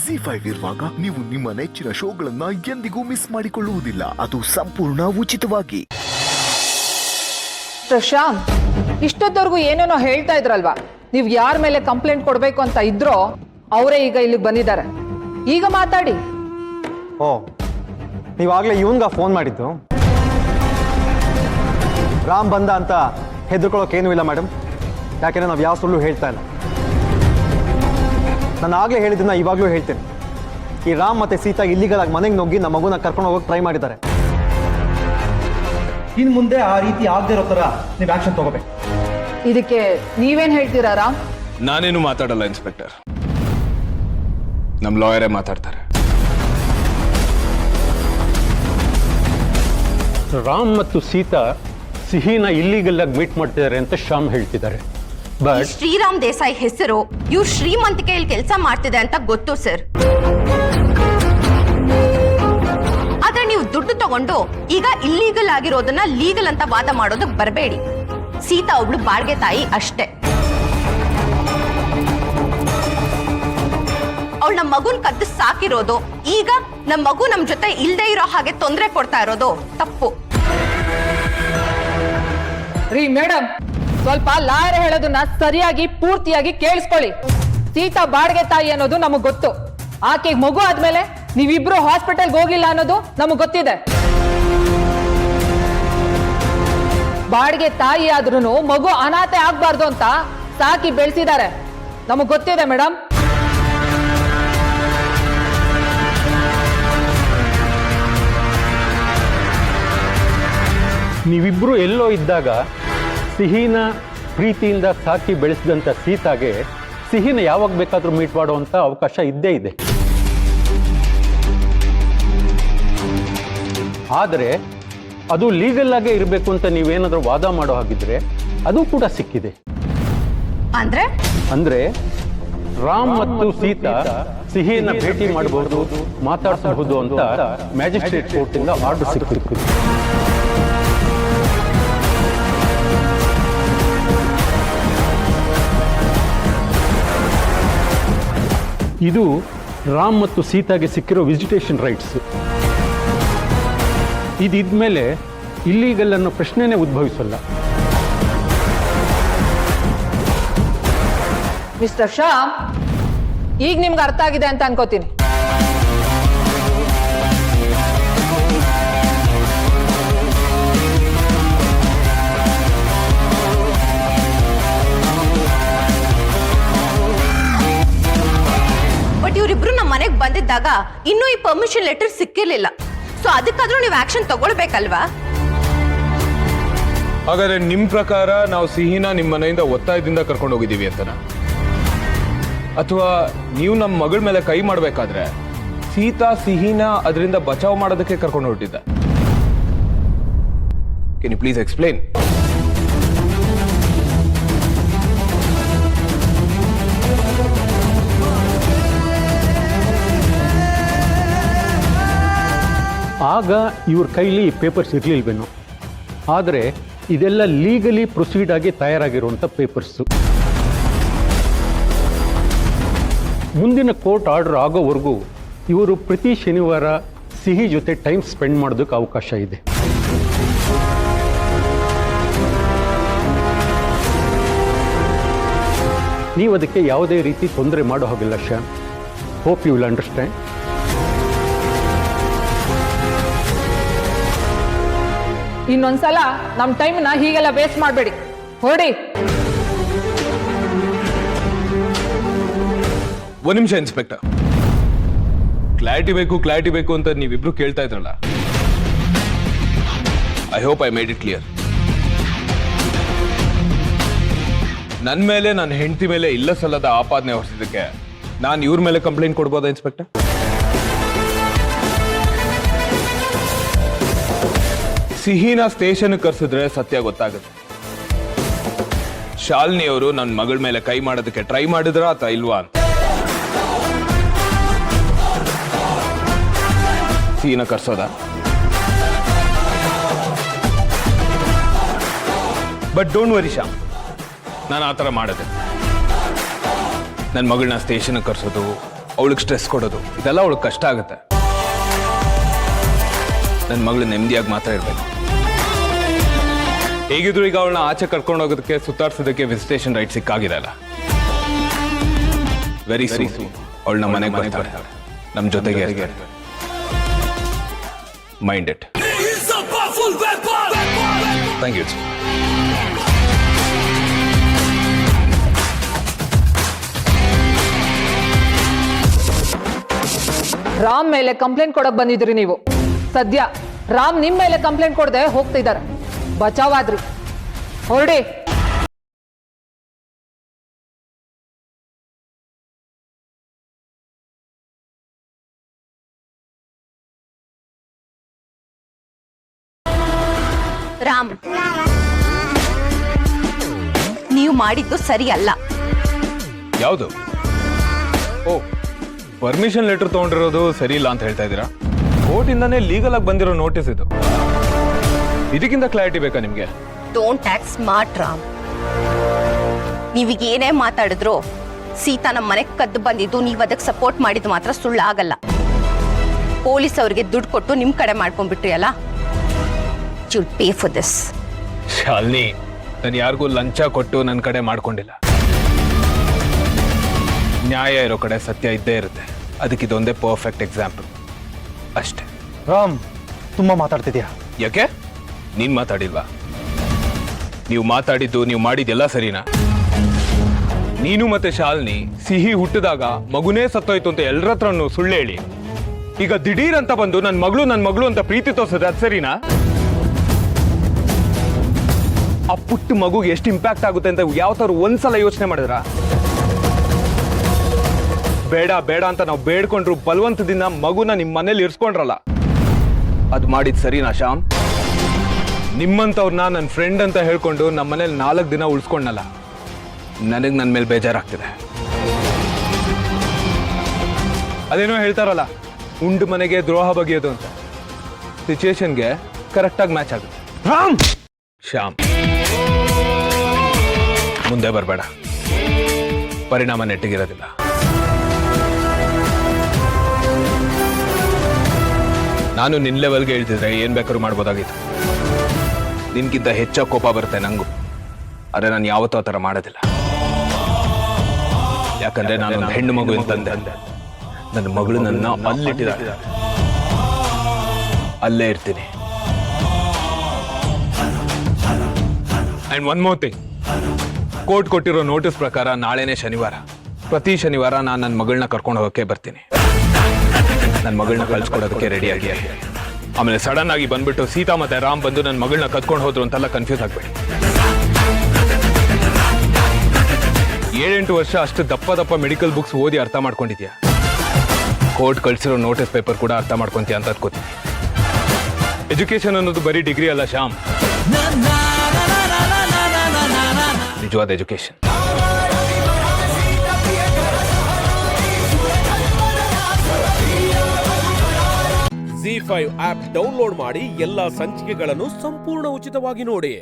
ZEE5 ಇರುವಾಗ ನೀವು ನಿಮ್ಮ ನೆಚ್ಚಿನ ಶೋಗಳನ್ನ ಎಂದಿಗೂ ಮಿಸ್ ಮಾಡಿಕೊಳ್ಳುವುದಿಲ್ಲ. ಅದು ಸಂಪೂರ್ಣ ಉಚಿತವಾಗಿ. ಶ್ಯಾಮ್, ಇಷ್ಟೊತ್ತವರೆಗೂ ಏನೇನೋ ಹೇಳ್ತಾ ಇದ್ರಲ್ವಾ, ನೀವು ಯಾರ ಮೇಲೆ ಕಂಪ್ಲೇಂಟ್ ಕೊಡ್ಬೇಕು ಅಂತ ಇದ್ರೋ ಅವರೇ ಈಗ ಇಲ್ಲಿಗೆ ಬಂದಿದ್ದಾರೆ. ಈಗ ಮಾತಾಡಿ. ಓ, ನೀವಾಗಲೇ ಇವನ್ಗ ಫೋನ್ ಮಾಡಿದ್ದು? ರಾಮ್ ಬಂದ ಅಂತ ಹೆದರ್ಕೊಳ್ಳೋಕೇನೂ ಇಲ್ಲ ಮೇಡಮ್. ಯಾಕೆಂದ್ರೆ ನಾವು ಯಾವ ಸುಳ್ಳು ಹೇಳ್ತಾ ಇಲ್ಲ. ನಾನು ಆಗಲೇ ಹೇಳಿದ್ದನ್ನ ಇವಾಗಲೂ ಹೇಳ್ತೇನೆ. ಈ ರಾಮ್ ಮತ್ತೆ ಸೀತಾ ಇಲ್ಲಿಗಲ್ ಆಗಿ ಮನೆಗೆ ನುಗ್ಗಿ ನಮ್ಮ ಮಗುನ ಕರ್ಕೊಂಡು ಹೋಗೋಕೆ ಟ್ರೈ ಮಾಡಿದ್ದಾರೆ. ಇನ್ನು ಮುಂದೆ ಆ ರೀತಿ ಆಗದೆ ಇರೋ ಥರ ನೀವು ಆಕ್ಷನ್ ತಗೋಬೇಕು. ಇದಕ್ಕೆ ನೀವೇನ್ ಹೇಳ್ತೀರಾ ರಾಮ್? ನಾನೇನು ಮಾತಾಡಲ್ಲ ಇನ್ಸ್ಪೆಕ್ಟರ್, ನಮ್ಮ ಲಾಯರೇ ಮಾತಾಡ್ತಾರೆ. ರಾಮ್ ಮತ್ತು ಸೀತಾ ಸಿಹಿನ ಇಲ್ಲಿಗಲ್ ಆಗಿ ಮೀಟ್ ಮಾಡ್ತಿದ್ದಾರೆ ಅಂತ ಶ್ಯಾಮ್ ಹೇಳ್ತಿದ್ದಾರೆ. ಬಟ್ ಶ್ರೀರಾಮ್ ದೇಸಾಯಿ ಹೆಸರು ಇವ್ರು ಶ್ರೀಮಂತಿಕೆಯಲ್ಲಿ ಕೆಲಸ ಮಾಡ್ತಿದೆ ಅಂತ ಗೊತ್ತು ಸರ್. ಆದ್ರೆ ನೀವು ದುಡ್ಡು ತಗೊಂಡು ಈಗ ಇಲ್ಲೀಗಲ್ ಆಗಿರೋದನ್ನ ಲೀಗಲ್ ಅಂತ ವಾದ ಮಾಡೋದಕ್ಕೆ ಬರಬೇಡಿ. ಸೀತಾ ಒಬ್ಳು ಬಾಡ್ಗೆ ತಾಯಿ ಅಷ್ಟೇ. ಅವಳು ನಮ್ಮ ಮಗುನ್ ಕದ್ದು ಸಾಕಿರೋದು, ಈಗ ನಮ್ಮ ಮಗು ನಮ್ ಜೊತೆ ಇಲ್ದೇ ಇರೋ ಹಾಗೆ ತೊಂದರೆ ಕೊಡ್ತಾ ಇರೋದು ತಪ್ಪು. ರೀ ಮೇಡಮ್, ಸ್ವಲ್ಪ ಲಾಯರ್ ಹೇಳೋದನ್ನ ಸರಿಯಾಗಿ ಪೂರ್ತಿಯಾಗಿ ಕೇಳಿಸ್ಕೊಳ್ಳಿ. ಸೀತಾ ಬಾಡ್ಗೆ ತಾಯಿ ಅನ್ನೋದು ನಮಗ್ ಗೊತ್ತು. ಆಕೆಗೆ ಮಗು ಆದ್ಮೇಲೆ ನೀವಿಬ್ರು ಹಾಸ್ಪಿಟಲ್ಗೆ ಹೋಗಿಲ್ಲ ಅನ್ನೋದು ನಮಗ್ ಗೊತ್ತಿದೆ. ಬಾಡ್ಗೆ ತಾಯಿ ಆದ್ರೂ ಮಗು ಅನಾಥೆ ಆಗ್ಬಾರ್ದು ಅಂತ ಸಾಕಿ ಬೆಳೆಸಿದ್ದಾರೆ, ನಮಗ್ ಗೊತ್ತಿದೆ ಮೇಡಮ್. ನೀವಿಬ್ರು ಎಲ್ಲೋ ಇದ್ದಾಗ ಸಿಹಿನ ಪ್ರೀತಿಯಿಂದ ಸಾಕಿ ಬೆಳೆಸಿದಂಥ ಸೀತಾಗೆ ಸಿಹಿನ ಯಾವಾಗ ಬೇಕಾದ್ರೂ ಮೀಟ್ ಮಾಡುವಂಥ ಅವಕಾಶ ಇದ್ದೇ ಇದೆ. ಆದರೆ ಅದು ಲೀಗಲ್ ಆಗೇ ಇರಬೇಕು ಅಂತ ನೀವೇನಾದ್ರೂ ವಾದ ಮಾಡೋ ಹಾಗಿದ್ರೆ ಅದು ಕೂಡ ಸಿಕ್ಕಿದೆ. ಅಂದ್ರೆ ರಾಮ್ ಮತ್ತು ಸೀತಾ ಸಿಹಿನ ಭೇಟಿ ಮಾಡಬಹುದು, ಮಾತಾಡಿಸಬಹುದು ಅಂತ ಮ್ಯಾಜಿಸ್ಟ್ರೇಟ್ ಕೋರ್ಟಿಂದ ಆರ್ಡರ್ ಸಿಕ್ಕಿದೆ. ಇದು ರಾಮ್ ಮತ್ತು ಸೀತಾಗೆ ಸಿಕ್ಕಿರೋ ವಿಸಿಟೇಷನ್ ರೈಟ್ಸ್. ಇದಿದ್ಮೇಲೆ ಇಲ್ಲೀಗಲ್ ಅನ್ನೋ ಪ್ರಶ್ನೆನೇ ಉದ್ಭವಿಸಲ್ಲ. ಮಿಸ್ಟರ್ ಶ್ಯಾಮ್, ಈಗ ನಿಮ್ಗೆ ಅರ್ಥ ಆಗಿದೆ ಅಂತ ಅನ್ಕೋತೀನಿ. ಬಟ್ ಇವರಿಬ್ರು ನಮ್ಮ ಮನೆಗೆ ಬಂದಿದ್ದಾಗ ಇನ್ನೂ ಈ ಪರ್ಮಿಷನ್ ಲೆಟರ್ ಸಿಕ್ಕಿರ್ಲಿಲ್ಲ. ಸೊ ಅದಕ್ಕಾದ್ರೂ ನೀವು ಆಕ್ಷನ್ ತಗೊಳ್ಬೇಕಲ್ವಾ? ಹಾಗಾದ್ರೆ ನಿಮ್ ಪ್ರಕಾರ ನಾವು ಸಿಹಿನ ನಿಮ್ಮ ಮನೆಯಿಂದ ಒತ್ತಾಯದಿಂದ ಕರ್ಕೊಂಡು ಹೋಗಿದ್ದೀವಿ ಅಂತನಾ? ಅಥವಾ ನೀವು ನಮ್ಮ ಮಗಳ ಮೇಲೆ ಕೈ ಮಾಡಬೇಕಾದ್ರೆ ಸೀತಾ ಸಿಹಿನ ಅದರಿಂದ ಬಚಾವ್ ಮಾಡೋದಕ್ಕೆ ಕರ್ಕೊಂಡು ಹೊರಟಿದ್ದ? Can you please explain? ಆಗ ಇವ್ರ ಕೈಲಿ ಪೇಪರ್ಸ್ ಇರಲಿಲ್ವೇನೋ. ಆದರೆ ಇದೆಲ್ಲ ಲೀಗಲಿ ಪ್ರೊಸೀಡ್ ಆಗಿ ತಯಾರಾಗಿರುವಂಥ ಪೇಪರ್ಸು. ಮುಂದಿನ ಕೋರ್ಟ್ ಆರ್ಡರ್ ಆಗೋವರೆಗೂ ಇವರು ಪ್ರತಿ ಶನಿವಾರ ಸಿಹಿ ಜೊತೆ ಟೈಮ್ ಸ್ಪೆಂಡ್ ಮಾಡೋದಕ್ಕೆ ಅವಕಾಶ ಇದೆ. ನೀವು ಅದಕ್ಕೆ ಯಾವುದೇ ರೀತಿ ತೊಂದರೆ ಮಾಡೋ ಹಾಗಿಲ್ಲ Shyam. Hope you will understand. ಇನ್ನೊಂದ್ಸಲ ನಮ್ ಟೈಮ್ನ ಹೀಗೆಲ್ಲ ವೇಸ್ಟ್ ಮಾಡಬೇಡಿ, ಹೊರಡಿ. ಒಂದ್ ನಿಮಿಷ ಇನ್ಸ್ಪೆಕ್ಟರ್, ಕ್ಲಾರಿಟಿ ಬೇಕು ಅಂತ ನೀವಿಬ್ರು ಕೇಳ್ತಾ ಇದ್ರಲ್ಲ. I hope I made it clear. ನನ್ನ ಮೇಲೆ, ನನ್ನ ಹೆಂಡತಿ ಮೇಲೆ ಇಲ್ಲ ಸಲ್ಲದ ಆಪಾದನೆ ಹೊರಿಸಿದ್ದಕ್ಕೆ ನಾನು ಇವ್ರ ಮೇಲೆ ಕಂಪ್ಲೇಂಟ್ ಕೊಡ್ಬೋದಾ ಇನ್ಸ್ಪೆಕ್ಟರ್? ಸಿಹಿನ ಸ್ಟೇಷನ್ ಕರ್ಸಿದ್ರೆ ಸತ್ಯ ಗೊತ್ತಾಗುತ್ತೆ. ಶಾಲಿನಿ ಅವರು ನನ್ನ ಮಗಳ ಮೇಲೆ ಕೈ ಮಾಡೋದಕ್ಕೆ ಟ್ರೈ ಮಾಡಿದ್ರ ಅಥವಾ ಇಲ್ವಾ ಅಂತ. ಸಿಹಿನ ಕರ್ಸೋದ? ಬಟ್ ಡೋಂಟ್ ವರಿ ಶ್ಯಾಮ್, ನಾನು ಆ ಥರ ಮಾಡಿದೆ. ನನ್ನ ಮಗಳನ್ನ ಸ್ಟೇಷನ್ ಕರ್ಸೋದು, ಅವಳಿಗೆ ಸ್ಟ್ರೆಸ್ ಕೊಡೋದು ಇದೆಲ್ಲ ಅವಳಿಗೆ ಕಷ್ಟ ಆಗುತ್ತೆ. ನನ್ನ ಮಗಳು ನೆಮ್ಮದಿಯಾಗಿ ಮಾತ್ರ ಇರಬೇಕು. ಹೇಗಿದ್ರು ಈಗ ಅವಳನ್ನ ಆಚೆ ಕರ್ಕೊಂಡು ಹೋಗೋದಕ್ಕೆ ಸುತ್ತಾಡ್ಸೋದಕ್ಕೆ ವಿಸಿಟೇಷನ್ ರೈಟ್ ಸಿಕ್ಕಾಗಿದೆ ಅಲ್ಲ. ವೆರಿ ಸೂನ್ ಅವಳನ್ನ ಮನೆಗೆ ಬರ್ತಾಳೆ, ನಮ್ಮ ಜೊತೆಗೆ mind it. Thank you. Ram ಮೇಲೆ ಕಂಪ್ಲೇಂಟ್ ಕೊಡಕ್ ಬಂದಿದ್ರಿ ನೀವು. ಸದ್ಯ ರಾಮ್ ನಿಮ್ ಮೇಲೆ ಕಂಪ್ಲೇಂಟ್ ಕೊಡದೆ ಹೋಗ್ತಿದ್ದಾರೆ. ಬಚಾವಾದ್ರಿ. ಹೊರಡಿ. ರಾಮ್, ನೀವು ಮಾಡಿದ್ದು ಸರಿ ಅಲ್ಲ. ಯಾವುದು? ಓ, ಪರ್ಮಿಷನ್ ಲೆಟರ್ ತಗೊಂಡಿರೋದು ಸರಿ ಇಲ್ಲ ಅಂತ ಹೇಳ್ತಾ ಇದ್ದೀರಾ? ಕೋರ್ಟಿಂದಾನೇ ಲೀಗಲ್ ಆಗಿ ಬಂದಿರೋ ನೋಟಿಸ್ ಇದು. ಇದಕ್ಕಿಂತ ಕ್ಲಾರಿಟಿ ಬೇಕಾ ನಿಮ್ಗೆ? Don't act smart Ram. ನೀವೀಗ ಏನೇ ಮಾತಾಡಿದ್ರು ಸೀತಾ ನಮ್ಮ ಮನೆಗೆ ಕದ್ದು ಬಂದಿದ್ದು ನೀವು ಅದಕ್ಕೆ ಸಪೋರ್ಟ್ ಮಾಡಿದ್ದು ಮಾತ್ರ ಸುಳ್ಳಾಗಲ್ಲ. ಪೊಲೀಸ್ ಅವರಿಗೆ ದುಡ್ಡು ಕೊಟ್ಟು ನಿಮ್ ಕಡೆ ಮಾಡ್ಕೊಂಡ್ಬಿಟ್ರಿ ಅಲ್ಲ. you'll pay for this. Shalini, ನಾನು ಯಾರಿಗೂ ಲಂಚ ಕೊಟ್ಟು ನನ್ನ ಕಡೆ ಮಾಡ್ಕೊಂಡಿಲ್ಲ. ನ್ಯಾಯ ಇರೋ ಕಡೆ ಸತ್ಯ ಇದ್ದೇ ಇರುತ್ತೆ. ಅದಕ್ಕೆ ಇದೊಂದೇ ಪರ್ಫೆಕ್ಟ್ ಎಕ್ಸಾಂಪಲ್ ಅಷ್ಟೇ. ರಾಮ್, ತುಂಬಾ ಮಾತಾಡ್ತಿದ್ಯಾ. ಯಾಕೆ? ನೀನ್ ಮಾತಾಡಿಲ್ವಾ? ನೀವು ಮಾತಾಡಿದ್ದು ನೀವು ಮಾಡಿದ್ದೆಲ್ಲ ಸರಿನಾ? ನೀನು ಮತ್ತೆ ಶಾಲಿನಿ ಸಿಹಿ ಹುಟ್ಟಿದಾಗ ಮಗುನೇ ಸತ್ತೋಯ್ತು ಅಂತ ಎಲ್ಲರ ಹತ್ರನೂ ಸುಳ್ಳು ಹೇಳಿ ಈಗ ದಿಢೀರ್ ಅಂತ ಬಂದು ನನ್ನ ಮಗಳು ಅಂತ ಪ್ರೀತಿ ತೋರಿಸಿದ್ರೆ ಅದು ಸರಿನಾ? ಆ ಪುಟ್ಟ ಮಗುಗೆ ಎಷ್ಟು ಇಂಪ್ಯಾಕ್ಟ್ ಆಗುತ್ತೆ ಅಂತ ಯಾವ ತರ ಒಂದ್ಸಲ ಯೋಚನೆ ಮಾಡಿದ್ರ? ಬೇಡ ಬೇಡ ಅಂತ ನಾವು ಬೇಡ್ಕೊಂಡ್ರು ಬಲವಂತದಿಂದ ಮಗುನ ನಿಮ್ಮ ಮನೇಲಿ ಇರಿಸ್ಕೊಂಡ್ರಲ್ಲ, ಅದು ಮಾಡಿದ್ ಸರಿನಾ ಶ್ಯಾಮ್? ನಿಮ್ಮಂತವ್ರನ್ನ ನನ್ನ ಫ್ರೆಂಡ್ ಅಂತ ಹೇಳ್ಕೊಂಡು ನಮ್ಮ ಮನೇಲಿ 4 ದಿನ ಉಳಿಸ್ಕೊಂಡಲ್ಲ, ನನಗೆ ನನ್ನ ಮೇಲೆ ಬೇಜಾರಾಗ್ತಿದೆ. ಅದೇನೋ ಹೇಳ್ತಾರಲ್ಲ, ಉಂಡು ಮನೆಗೆ ದ್ರೋಹ ಬಗೆಯೋದು ಅಂತ. ಸಿಚುಯೇಷನ್ಗೆ ಕರೆಕ್ಟಾಗಿ ಮ್ಯಾಚ್ ಆಗುತ್ತೆ. ರಾಮ್, ಶ್ಯಾಮ್, ಮುಂದೆ ಬರಬೇಡ. ಪರಿಣಾಮ ನೆಟ್ಟಿಗಿರೋದಿಲ್ಲ. ನಾನು ನಿನ್ನ ಲೆವೆಲ್ಗೆ ಹೇಳ್ತಿದ್ರೆ ಏನ್ ಬೇಕಾದ್ರೂ ಮಾಡ್ಬೋದಾಗಿತ್ತು. ನಿನ್ಗಿಂತ ಹೆಚ್ಚ ಕೋಪ ಬರುತ್ತೆ ನಂಗೂ. ಆದ್ರೆ ನಾನು ಯಾವತ್ತೂ ಆ ಥರ ಮಾಡೋದಿಲ್ಲ. ಯಾಕಂದ್ರೆ ನಾನೊಂದು ಹೆಣ್ಣು ಮಗು ಅಂತಂದೆ. ನನ್ನ ಮಗಳು ನನ್ನ ಅಲ್ಲಿಟ್ಟಿದ್ದಾಳೆ, ಅಲ್ಲೇ ಇರ್ತೀನಿ. And one more thing, court ಕೊಟ್ಟಿರೋ ನೋಟಿಸ್ ಪ್ರಕಾರ ನಾಳೆನೇ ಶನಿವಾರ. ಪ್ರತಿ ಶನಿವಾರ ನಾನು ನನ್ನ ಮಗಳನ್ನ ಕರ್ಕೊಂಡು ಹೋಗೋಕೆ ಬರ್ತೀನಿ. ನನ್ನ ಮಗಳನ್ನ ಕಳ್ಸ್ಕೊಡೋದಕ್ಕೆ ರೆಡಿಯಾಗಿ. ಆಮೇಲೆ ಸಡನ್ ಆಗಿ ಬಂದ್ಬಿಟ್ಟು ಸೀತಾ ಮತ್ತೆ ರಾಮ್ ಬಂದು ನನ್ನ ಮಗಳನ್ನ ಕತ್ಕೊಂಡು ಹೋದ್ರು ಅಂತೆಲ್ಲ ಕನ್ಫ್ಯೂಸ್ ಆಗ್ಬೇಡಿ. 7-8 ವರ್ಷ ಅಷ್ಟು ದಪ್ಪ ಮೆಡಿಕಲ್ ಬುಕ್ಸ್ ಓದಿ ಅರ್ಥ ಮಾಡ್ಕೊಂಡಿದ್ಯಾ? ಕೋರ್ಟ್ ಕಳ್ಸಿರೋ ನೋಟಿಸ್ ಪೇಪರ್ ಕೂಡ ಅರ್ಥ ಮಾಡ್ಕೊಂತೀಯ ಅಂತ ಅನ್ಕೋತೀನಿ. ಎಜುಕೇಶನ್ ಅನ್ನೋದು ಬರೀ ಡಿಗ್ರಿ ಅಲ್ಲ ಶ್ಯಾಮ್, ನಿಜವಾದ ಎಜುಕೇಶನ್. ZEE5 ಆಪ್ ಡೌನ್ಲೋಡ್ ಮಾಡಿ ಎಲ್ಲಾ ಸಂಚಿಕೆಗಳನ್ನು ಸಂಪೂರ್ಣ ಉಚಿತವಾಗಿ ನೋಡಿ.